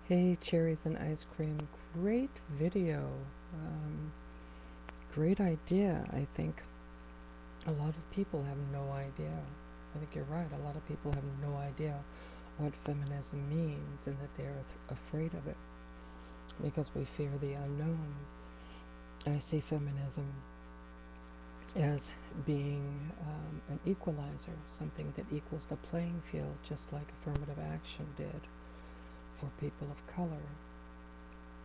Hey, cherries and ice cream. Great video. Great idea. I think a lot of people have no idea. I think you're right. A lot of people have no idea what feminism means and that they're afraid of it because we fear the unknown. I see feminism as being an equalizer, something that equals the playing field, just like affirmative action did for people of color.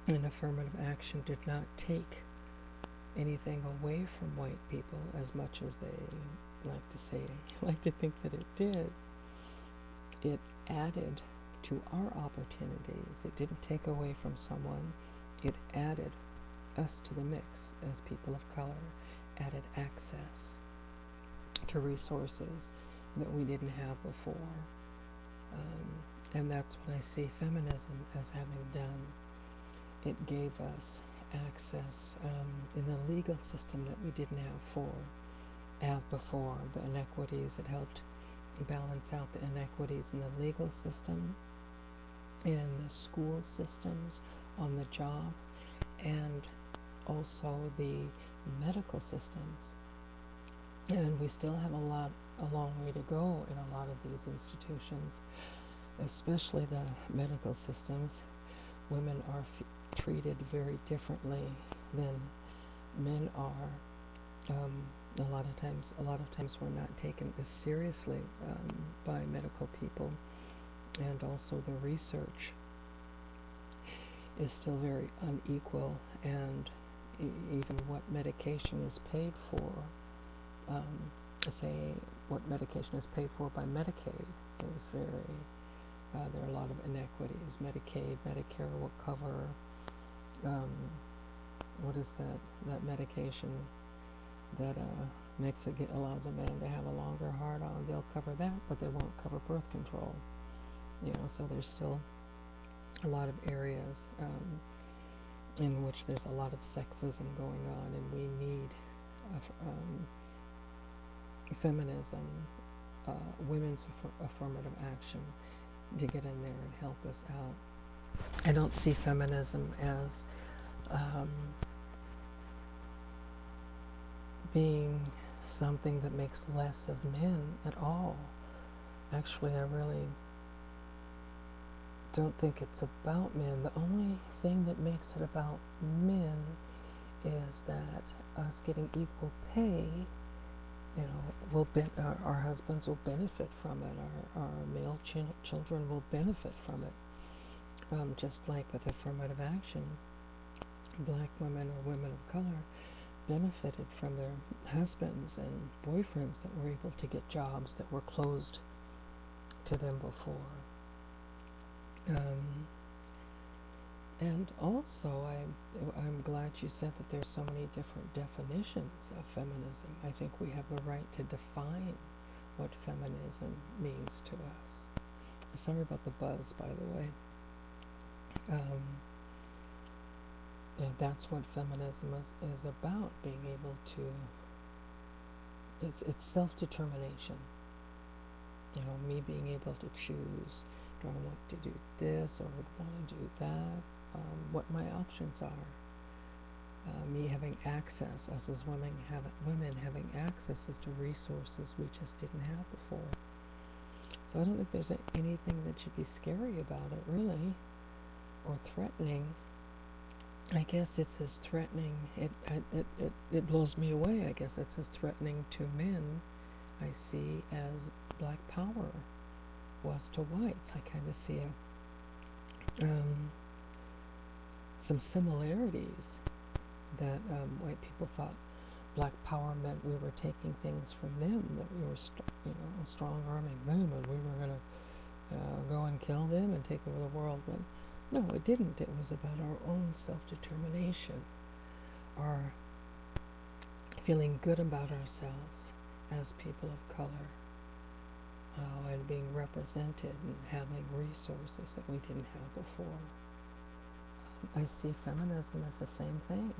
And affirmative action did not take anything away from white people as much as they like to say, like to think that it did. It added to our opportunities. It didn't take away from someone. It added us to the mix as people of color, added access to resources that we didn't have before. And that's what I see feminism as having done. It gave us access in the legal system that we didn't have before, the inequities. It helped balance out the inequities in the legal system, in the school systems, on the job, and also the medical systems. And we still have a long way to go in a lot of these institutions, especially the medical systems. Women are treated very differently than men are. A lot of times we're not taken as seriously by medical people, and also the research is still very unequal, and even what medication is paid for, say what medication is paid for by Medicaid is very, there are a lot of inequities. Medicaid, Medicare will cover, what is that medication that allows a man to have a longer heart on? They'll cover that, but they won't cover birth control. So there's still a lot of areas in which there's a lot of sexism going on, and we need feminism, women's affirmative action to get in there and help us out. I don't see feminism as being something that makes less of men at all. Actually, I really don't think it's about men. The only thing that makes it about men is that us getting equal pay, our husbands will benefit from it. Our male children will benefit from it. Just like with affirmative action, black women or women of color benefited from their husbands and boyfriends that were able to get jobs that were closed to them before. And also, I'm glad you said that there's so many different definitions of feminism. I think we have the right to define what feminism means to us. Sorry about the buzz, by the way. And that's what feminism is about, being able to, it's self-determination. Me being able to choose, do I want to do this or would want to do that, what my options are. Me having access, us as women having access to resources we just didn't have before. So I don't think there's anything that should be scary about it, really, or threatening. I guess it's as threatening, it blows me away. I guess it's as threatening to men, I see, as black power was to whites. I kind of see some similarities that white people thought black power meant we were taking things from them, that we were strong-arming them, and we were going to go and kill them and take over the world. But no, it didn't. It was about our own self-determination, our feeling good about ourselves as people of color, and being represented and having resources that we didn't have before. I see feminism as the same thing,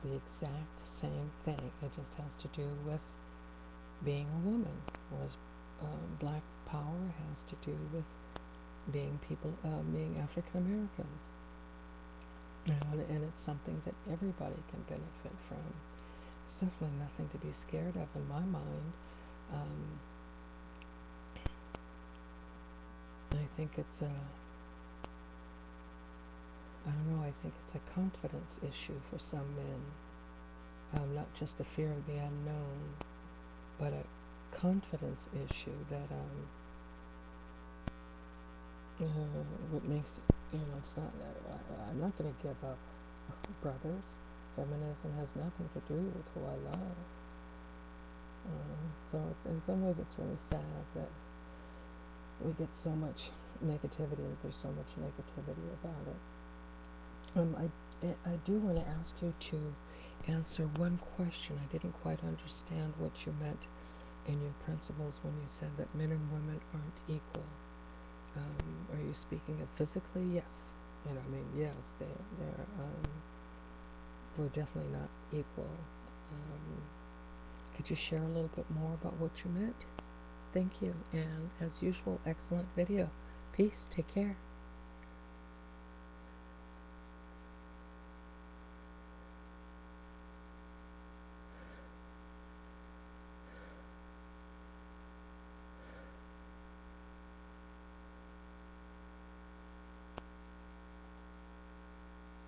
the exact same thing. It just has to do with being a woman, whereas black power has to do with being African Americans. And it's something that everybody can benefit from. It's definitely nothing to be scared of in my mind. I think it's I don't know, I think it's a confidence issue for some men. Not just the fear of the unknown, but a confidence issue that what makes it, it's not, I'm not going to give up, brothers. Feminism has nothing to do with who I love. So in some ways it's really sad that we get so much negativity, and there's so much negativity about it. I do want to ask you to answer one question. I didn't quite understand what you meant in your principles when you said that men and women aren't equal. Are you speaking of physically? Yes. Yes, we're definitely not equal. Could you share a little bit more about what you meant? Thank you. And as usual, excellent video. Peace. Take care.